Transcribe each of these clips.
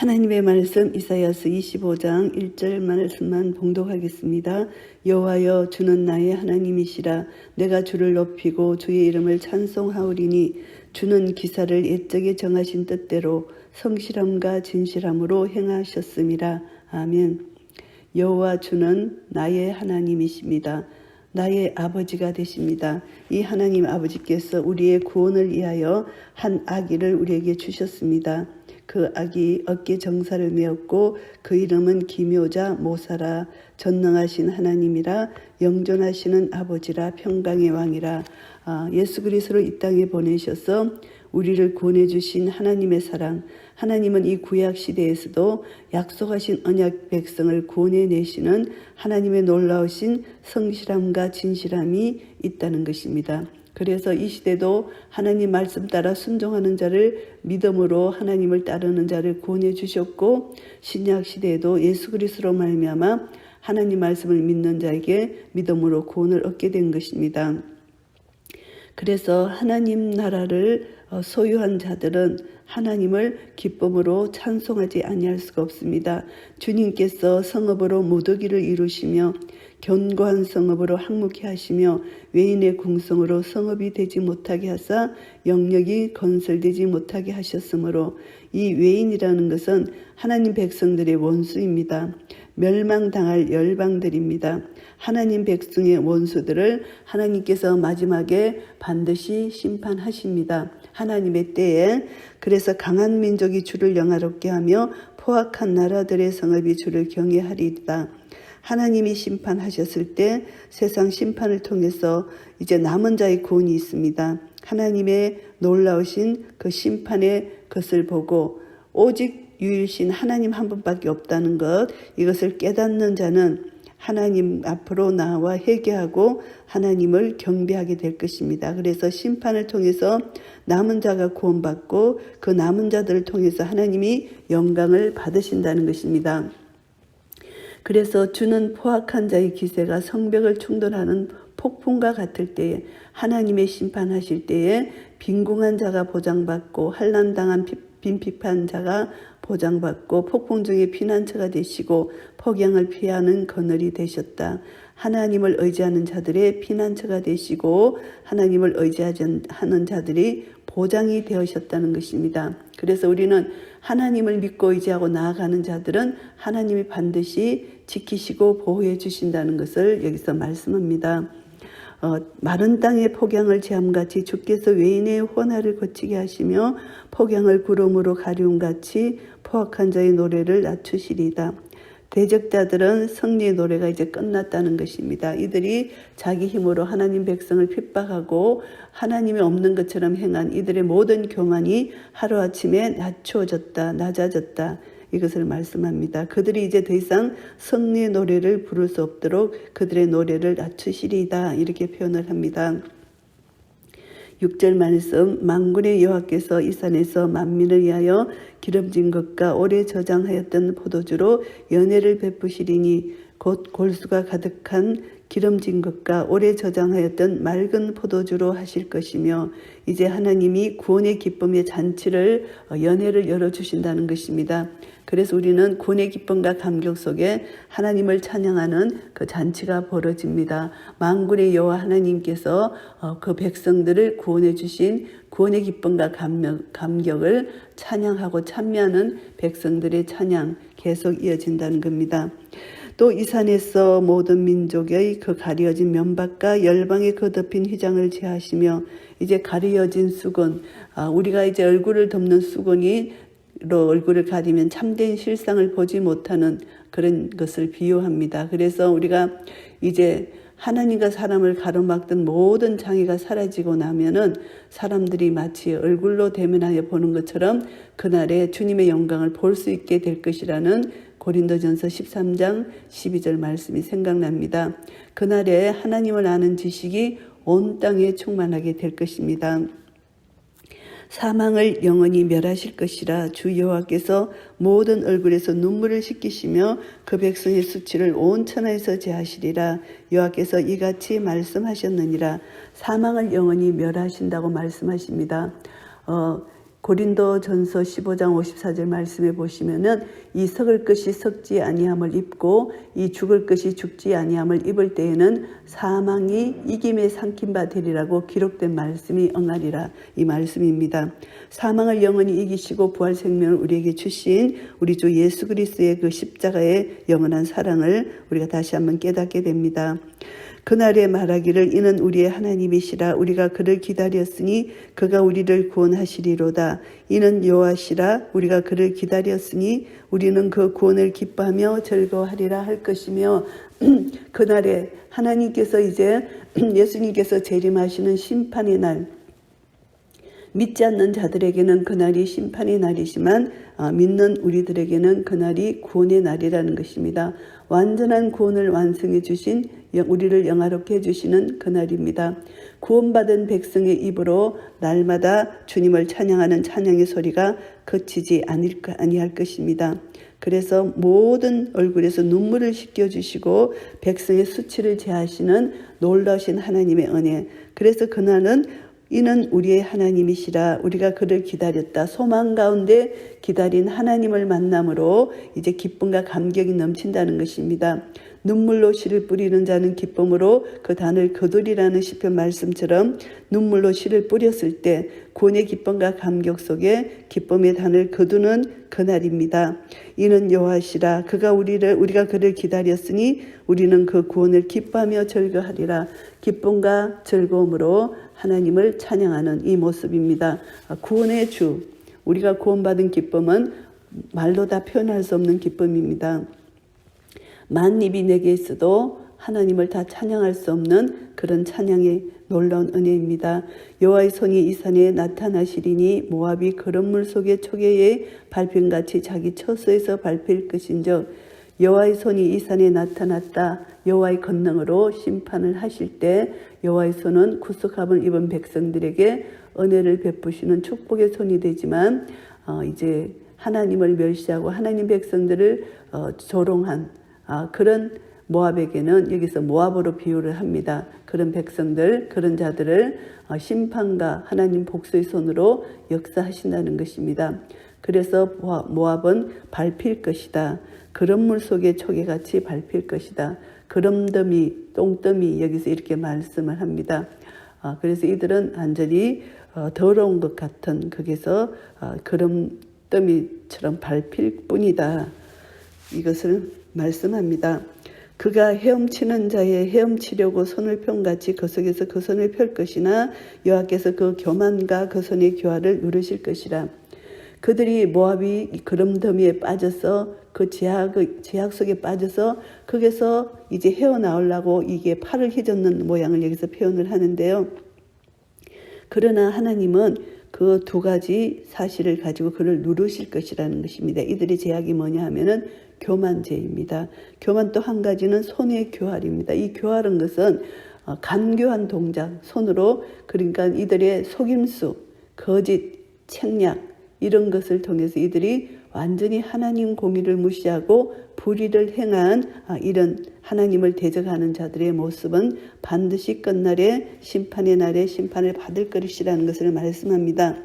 하나님의 말씀 이사야서 25장 1절 말씀만 봉독하겠습니다. 여호와여 주는 나의 하나님이시라. 내가 주를 높이고 주의 이름을 찬송하오리니 주는 기사를 옛적에 정하신 뜻대로 성실함과 진실함으로 행하셨음이라. 아멘. 여호와 주는 나의 하나님이십니다. 나의 아버지가 되십니다. 이 하나님 아버지께서 우리의 구원을 위하여 한 아기를 우리에게 주셨습니다. 그 아기 어깨 정사를 메었고 그 이름은 기묘자 모사라. 전능하신 하나님이라. 영존하시는 아버지라. 평강의 왕이라. 예수 그리스도를 이 땅에 보내셔서 우리를 구원해 주신 하나님의 사랑. 하나님은 이 구약 시대에서도 약속하신 언약 백성을 구원해 내시는 하나님의 놀라우신 성실함과 진실함이 있다는 것입니다. 그래서 이 시대도 하나님 말씀 따라 순종하는 자를 믿음으로 하나님을 따르는 자를 구원해 주셨고, 신약 시대에도 예수 그리스도로 말미암아 하나님 말씀을 믿는 자에게 믿음으로 구원을 얻게 된 것입니다. 그래서 하나님 나라를 소유한 자들은 하나님을 기쁨으로 찬송하지 아니할 수가 없습니다. 주님께서 성읍으로 무더기를 이루시며 견고한 성읍으로 항목케 하시며 외인의 궁성으로 성읍이 되지 못하게 하사 영역이 건설되지 못하게 하셨으므로 이 외인이라는 것은 하나님 백성들의 원수입니다. 멸망당할 열방들입니다. 하나님 백성의 원수들을 하나님께서 마지막에 반드시 심판하십니다. 하나님의 때에. 그래서 강한 민족이 주를 영화롭게 하며 포악한 나라들의 성읍이 주를 경외하리이다. 하나님이 심판하셨을 때 세상 심판을 통해서 이제 남은 자의 구원이 있습니다. 하나님의 놀라우신 그 심판의 것을 보고 오직 유일신 하나님 한 분밖에 없다는 것, 이것을 깨닫는 자는 하나님 앞으로 나와 회개하고 하나님을 경배하게 될 것입니다. 그래서 심판을 통해서 남은 자가 구원받고 그 남은 자들을 통해서 하나님이 영광을 받으신다는 것입니다. 그래서 주는 포악한 자의 기세가 성벽을 충돌하는 폭풍과 같을 때에, 하나님의 심판하실 때에 빈궁한 자가 보장받고 환난당한 빈핍한 자가 보장받고 폭풍 중에 피난처가 되시고 폭양을 피하는 그늘이 되셨다. 하나님을 의지하는 자들의 피난처가 되시고 하나님을 의지하는 자들이 보장이 되으셨다는 것입니다. 그래서 우리는 하나님을 믿고 의지하고 나아가는 자들은 하나님이 반드시 지키시고 보호해 주신다는 것을 여기서 말씀합니다. 마른 땅의 폭양을 재함같이 주께서 외인의 혼화를 거치게 하시며 폭양을 구름으로 가리움같이 포악한 자의 노래를 낮추시리이다. 대적자들은 승리의 노래가 이제 끝났다는 것입니다. 이들이 자기 힘으로 하나님 백성을 핍박하고 하나님이 없는 것처럼 행한 이들의 모든 교만이 하루아침에 낮아졌다. 이것을 말씀합니다. 그들이 이제 더 이상 승리의 노래를 부를 수 없도록 그들의 노래를 낮추시리이다. 이렇게 표현을 합니다. 6절 말씀, 만군의 여호와께서 이 산에서 만민을 위하여 기름진 것과 오래 저장하였던 포도주로 연회를 베푸시리니 곧 골수가 가득한 기름진 것과 오래 저장하였던 맑은 포도주로 하실 것이며, 이제 하나님이 구원의 기쁨의 잔치를 연회를 열어주신다는 것입니다. 그래서 우리는 구원의 기쁨과 감격 속에 하나님을 찬양하는 그 잔치가 벌어집니다. 만군의 여호와 하나님께서 그 백성들을 구원해 주신 구원의 기쁨과 감격을 찬양하고 찬미하는 백성들의 찬양 계속 이어진다는 겁니다. 또 이 산에서 모든 민족의 그 가려진 면박과 열방의 그 덮인 휘장을 제하시며, 이제 가려진 수건, 우리가 이제 얼굴을 덮는 수건이 얼굴을 가리면 참된 실상을 보지 못하는 그런 것을 비유합니다. 그래서 우리가 이제 하나님과 사람을 가로막던 모든 장애가 사라지고 나면은 사람들이 마치 얼굴로 대면하여 보는 것처럼 그날에 주님의 영광을 볼 수 있게 될 것이라는 고린도전서 13장 12절 말씀이 생각납니다. 그날에 하나님을 아는 지식이 온 땅에 충만하게 될 것입니다. 사망을 영원히 멸하실 것이라. 주 여호와께서 모든 얼굴에서 눈물을 씻기시며 그 백성의 수치를 온 천하에서 제하시리라. 여호와께서 이같이 말씀하셨느니라. 사망을 영원히 멸하신다고 말씀하십니다. 고린도전서 15장 54절 말씀에 보시면은 이 썩을 것이 썩지 아니함을 입고 이 죽을 것이 죽지 아니함을 입을 때에는 사망이 이김에 삼킨 바 되리라고 기록된 말씀이 응하리라, 이 말씀입니다. 사망을 영원히 이기시고 부활 생명을 우리에게 주신 우리 주 예수 그리스도의 그 십자가의 영원한 사랑을 우리가 다시 한번 깨닫게 됩니다. 그날에 말하기를 이는 우리의 하나님이시라 우리가 그를 기다렸으니 그가 우리를 구원하시리로다. 이는 여호와시라 우리가 그를 기다렸으니 우리는 그 구원을 기뻐하며 즐거워하리라 할 것이며, 그날에 하나님께서 이제 예수님께서 재림하시는 심판의 날, 믿지 않는 자들에게는 그날이 심판의 날이지만 믿는 우리들에게는 그날이 구원의 날이라는 것입니다. 완전한 구원을 완성해 주신, 우리를 영화롭게 해주시는 그날입니다. 구원받은 백성의 입으로 날마다 주님을 찬양하는 찬양의 소리가 그치지 아니할 것입니다. 그래서 모든 얼굴에서 눈물을 씻겨주시고 백성의 수치를 제하시는 놀라우신 하나님의 은혜, 그래서 그날은 이는 우리의 하나님이시라 우리가 그를 기다렸다. 소망 가운데 기다린 하나님을 만남으로 이제 기쁨과 감격이 넘친다는 것입니다. 눈물로 씨를 뿌리는 자는 기쁨으로 그 단을 거두리라는 시편 말씀처럼 눈물로 씨를 뿌렸을 때 구원의 기쁨과 감격 속에 기쁨의 단을 거두는 그날입니다. 이는 여호와시라 우리가 그를 기다렸으니 우리는 그 구원을 기뻐하며 즐거워하리라. 기쁨과 즐거움으로 하나님을 찬양하는 이 모습입니다. 구원의 주, 우리가 구원받은 기쁨은 말로 다 표현할 수 없는 기쁨입니다. 만입이 내게 있어도 하나님을 다 찬양할 수 없는 그런 찬양의 놀라운 은혜입니다. 여호와의 손이 이 산에 나타나시리니 모압이 그런 물 속에 초계의 밟힘같이 자기 처소에서 밟힐 것인즉, 여호와의 손이 이 산에 나타났다. 여호와의 권능으로 심판을 하실 때 여호와의 손은 구속함을 입은 백성들에게 은혜를 베푸시는 축복의 손이 되지만 이제 하나님을 멸시하고 하나님 백성들을 조롱한 그런 모압에게는 여기서 모압으로 비유를 합니다. 그런 백성들, 그런 자들을 심판과 하나님 복수의 손으로 역사하신다는 것입니다. 그래서 모압은 밟힐 것이다. 그런 물 속에 초계같이 밟힐 것이다. 그럼더미, 똥더미, 여기서 이렇게 말씀을 합니다. 그래서 이들은 완전히 더러운 것 같은 거기서 그럼더미처럼 밟힐 뿐이다. 이것을 말씀합니다. 그가 헤엄치는 자의 헤엄치려고 손을 편같이 그 속에서 그 손을 펼 것이나 여호와께서 그 교만과 그 손의 교활을 누르실 것이라. 그들이 모압이 그럼더미에 빠져서 그 제약 속에 빠져서 거기서 이제 헤어나오려고 이게 팔을 휘젓는 모양을 여기서 표현을 하는데요. 그러나 하나님은 그 두 가지 사실을 가지고 그를 누르실 것이라는 것입니다. 이들의 제약이 뭐냐 하면은 교만죄입니다. 교만 또 한 가지는 손의 교활입니다. 이 교활한 것은 간교한 동작, 손으로, 그러니까 이들의 속임수, 거짓, 책략 이런 것을 통해서 이들이 완전히 하나님 공의를 무시하고 불의를 행한 이런 하나님을 대적하는 자들의 모습은 반드시 끝날에 심판의 날에 심판을 받을 것이라는 것을 말씀합니다.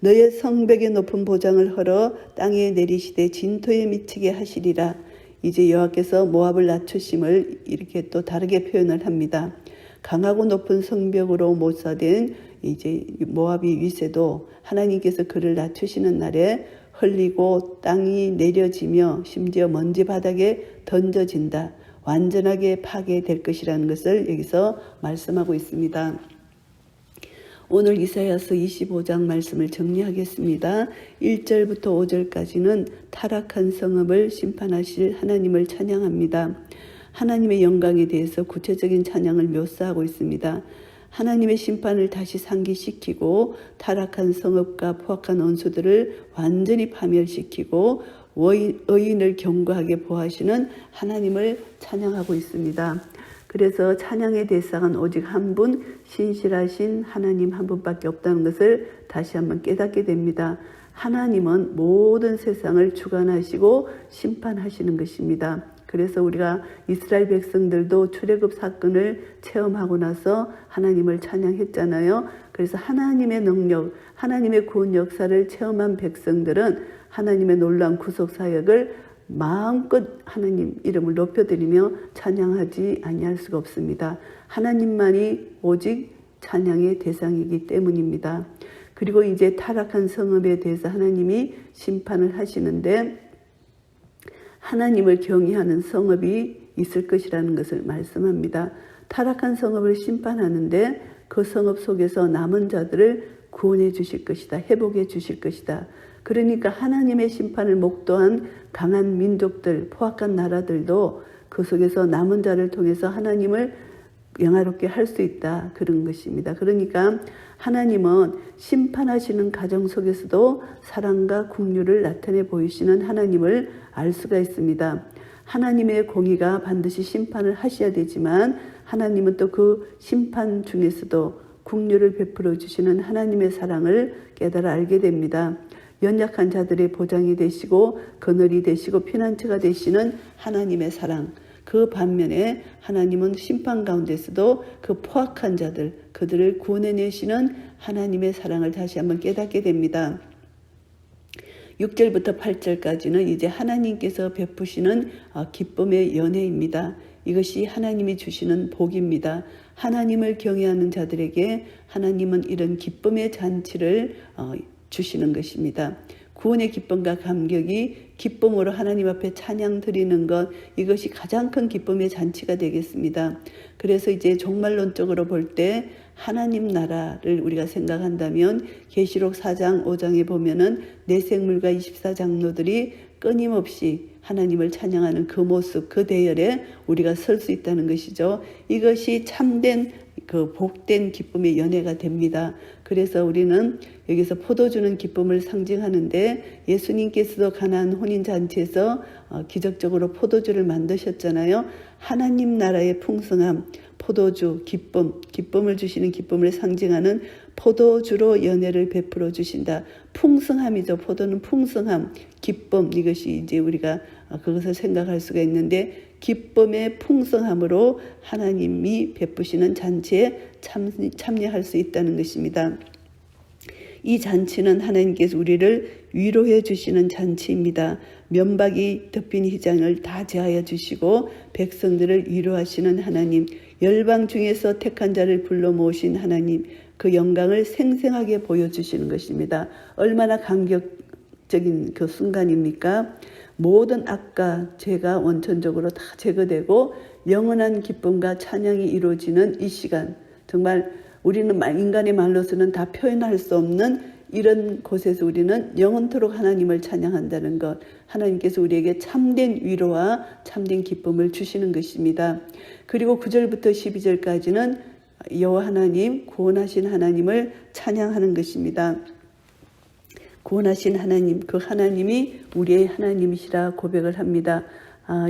너의 성벽의 높은 보장을 헐어 땅에 내리시되 진토에 미치게 하시리라. 이제 여호와께서 모압을 낮추심을 이렇게 또 다르게 표현을 합니다. 강하고 높은 성벽으로 모사된 이제 모압의 위세도 하나님께서 그를 낮추시는 날에 흘리고 땅이 내려지며 심지어 먼지 바닥에 던져진다. 완전하게 파괴될 것이라는 것을 여기서 말씀하고 있습니다. 오늘 이사야서 25장 말씀을 정리하겠습니다. 1절부터 5절까지는 타락한 성읍을 심판하실 하나님을 찬양합니다. 하나님의 영광에 대해서 구체적인 찬양을 묘사하고 있습니다. 하나님의 심판을 다시 상기시키고 타락한 성읍과 포악한 원수들을 완전히 파멸시키고 의인을 견고하게 보호하시는 하나님을 찬양하고 있습니다. 그래서 찬양의 대상은 오직 한 분, 신실하신 하나님 한 분밖에 없다는 것을 다시 한번 깨닫게 됩니다. 하나님은 모든 세상을 주관하시고 심판하시는 것입니다. 그래서 우리가 이스라엘 백성들도 출애굽 사건을 체험하고 나서 하나님을 찬양했잖아요. 그래서 하나님의 능력, 하나님의 구원 역사를 체험한 백성들은 하나님의 놀라운 구속 사역을 마음껏 하나님 이름을 높여드리며 찬양하지 아니할 수가 없습니다. 하나님만이 오직 찬양의 대상이기 때문입니다. 그리고 이제 타락한 성읍에 대해서 하나님이 심판을 하시는데 하나님을 경외하는 성읍이 있을 것이라는 것을 말씀합니다. 타락한 성읍을 심판하는데 그 성읍 속에서 남은 자들을 구원해 주실 것이다. 회복해 주실 것이다. 그러니까 하나님의 심판을 목도한 강한 민족들, 포악한 나라들도 그 속에서 남은 자를 통해서 하나님을 영화롭게 할 수 있다. 그런 것입니다. 그러니까 하나님은 심판하시는 가정 속에서도 사랑과 긍휼을 나타내 보이시는 하나님을 알 수가 있습니다. 하나님의 공의가 반드시 심판을 하셔야 되지만 하나님은 또 그 심판 중에서도 긍휼을 베풀어 주시는 하나님의 사랑을 깨달아 알게 됩니다. 연약한 자들의 보장이 되시고 그늘이 되시고 피난처가 되시는 하나님의 사랑. 그 반면에 하나님은 심판 가운데서도 그 포악한 자들, 그들을 구원해내시는 하나님의 사랑을 다시 한번 깨닫게 됩니다. 6절부터 8절까지는 이제 하나님께서 베푸시는 기쁨의 연회입니다. 이것이 하나님이 주시는 복입니다. 하나님을 경외하는 자들에게 하나님은 이런 기쁨의 잔치를 주시는 것입니다. 구원의 기쁨과 감격이 기쁨으로 하나님 앞에 찬양 드리는 것, 이것이 가장 큰 기쁨의 잔치가 되겠습니다. 그래서 이제 종말론적으로 볼 때 하나님 나라를 우리가 생각한다면 계시록 4장 5장에 보면은 내생물과 24장로들이 끊임없이 하나님을 찬양하는 그 모습, 그 대열에 우리가 설 수 있다는 것이죠. 이것이 참된 그 복된 기쁨의 연회가 됩니다. 그래서 우리는 여기서 포도 주는 기쁨을 상징하는데 예수님께서도 가나안 혼인잔치에서 기적적으로 포도주를 만드셨잖아요. 하나님 나라의 풍성함, 포도주, 기쁨을 주시는 기쁨을 상징하는 포도주로 연회를 베풀어 주신다. 풍성함이죠. 포도는 풍성함, 기쁨, 이것이 이제 우리가 그것을 생각할 수가 있는데 기쁨의 풍성함으로 하나님이 베푸시는 잔치에 참여할 수 있다는 것입니다. 이 잔치는 하나님께서 우리를 위로해 주시는 잔치입니다. 면박이 덮인 휘장을 다 제하여 주시고 백성들을 위로하시는 하나님, 열방 중에서 택한 자를 불러 모으신 하나님, 그 영광을 생생하게 보여주시는 것입니다. 얼마나 감격적인 그 순간입니까? 모든 악과 죄가 원천적으로 다 제거되고 영원한 기쁨과 찬양이 이루어지는 이 시간, 정말 우리는 인간의 말로서는 다 표현할 수 없는 이런 곳에서 우리는 영원토록 하나님을 찬양한다는 것, 하나님께서 우리에게 참된 위로와 참된 기쁨을 주시는 것입니다. 그리고 9절부터 12절까지는 여호와 하나님, 구원하신 하나님을 찬양하는 것입니다. 구원하신 하나님, 그 하나님이 우리의 하나님이시라 고백을 합니다.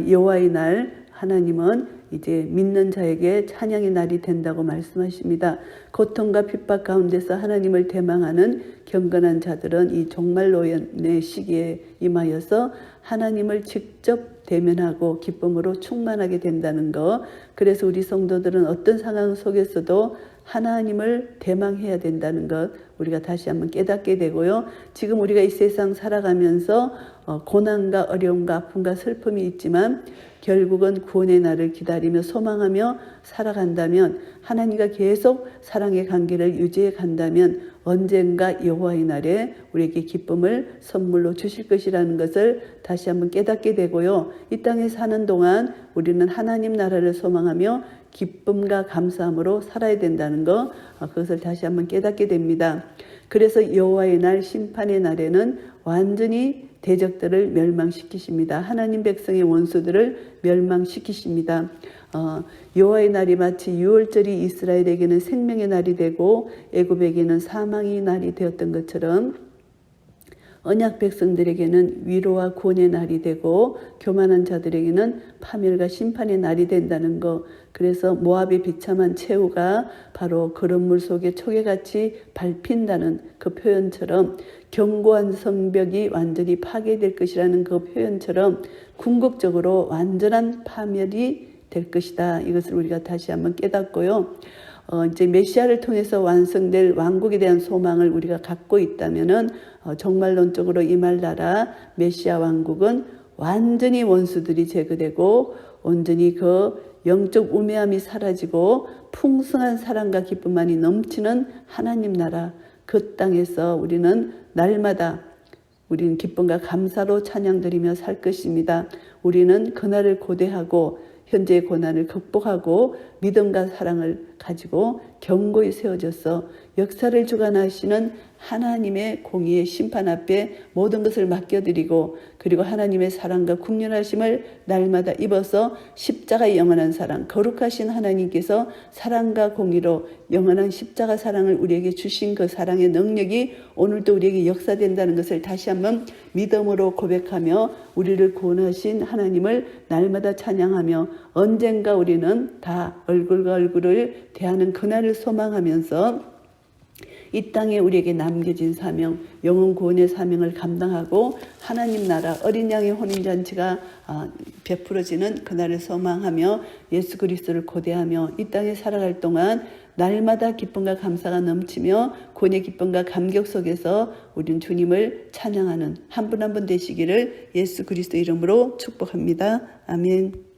여호와의 날, 하나님은 이제 믿는 자에게 찬양의 날이 된다고 말씀하십니다. 고통과 핍박 가운데서 하나님을 대망하는 경건한 자들은 이 종말노연의 시기에 임하여서 하나님을 직접 대면하고 기쁨으로 충만하게 된다는 것. 그래서 우리 성도들은 어떤 상황 속에서도 하나님을 대망해야 된다는 것, 우리가 다시 한번 깨닫게 되고요. 지금 우리가 이 세상 살아가면서 고난과 어려움과 아픔과 슬픔이 있지만 결국은 구원의 날을 기다리며 소망하며 살아간다면, 하나님과 계속 사랑의 관계를 유지해 간다면 언젠가 여호와의 날에 우리에게 기쁨을 선물로 주실 것이라는 것을 다시 한번 깨닫게 되고요. 이 땅에 사는 동안 우리는 하나님 나라를 소망하며 기쁨과 감사함으로 살아야 된다는 것, 그것을 다시 한번 깨닫게 됩니다. 그래서 여호와의 날, 심판의 날에는 완전히 대적들을 멸망시키십니다. 하나님 백성의 원수들을 멸망시키십니다. 여호와의 날이 마치 유월절이 이스라엘에게는 생명의 날이 되고 애굽에게는 사망의 날이 되었던 것처럼 언약 백성들에게는 위로와 구원의 날이 되고 교만한 자들에게는 파멸과 심판의 날이 된다는 것. 그래서 모압의 비참한 최후가 바로 그런 물 속에 초계같이 밟힌다는 그 표현처럼 견고한 성벽이 완전히 파괴될 것이라는 그 표현처럼 궁극적으로 완전한 파멸이 될 것이다. 이것을 우리가 다시 한번 깨닫고요. 이제 메시아를 통해서 완성될 왕국에 대한 소망을 우리가 갖고 있다면은 정말론적으로 임할 나라 메시아 왕국은 완전히 원수들이 제거되고 온전히 그 영적 우매함이 사라지고 풍성한 사랑과 기쁨만이 넘치는 하나님 나라 그 땅에서 우리는 날마다 우리는 기쁨과 감사로 찬양드리며 살 것입니다. 우리는 그날을 고대하고 현재의 고난을 극복하고 믿음과 사랑을 가지고 견고히 세워져서 역사를 주관하시는 하나님의 공의의 심판 앞에 모든 것을 맡겨드리고 그리고 하나님의 사랑과 국률하심을 날마다 입어서 십자가의 영원한 사랑, 거룩하신 하나님께서 사랑과 공의로 영원한 십자가 사랑을 우리에게 주신 그 사랑의 능력이 오늘도 우리에게 역사된다는 것을 다시 한번 믿음으로 고백하며 우리를 구원하신 하나님을 날마다 찬양하며 언젠가 우리는 다 얼굴과 얼굴을 대하는 그날을 소망하면서 이 땅에 우리에게 남겨진 사명, 영혼 구원의 사명을 감당하고 하나님 나라 어린 양의 혼인잔치가 베풀어지는 그날을 소망하며 예수 그리스도를 고대하며 이 땅에 살아갈 동안 날마다 기쁨과 감사가 넘치며 구원의 기쁨과 감격 속에서 우리는 주님을 찬양하는 한 분 한 분 되시기를 예수 그리스도 이름으로 축복합니다. 아멘.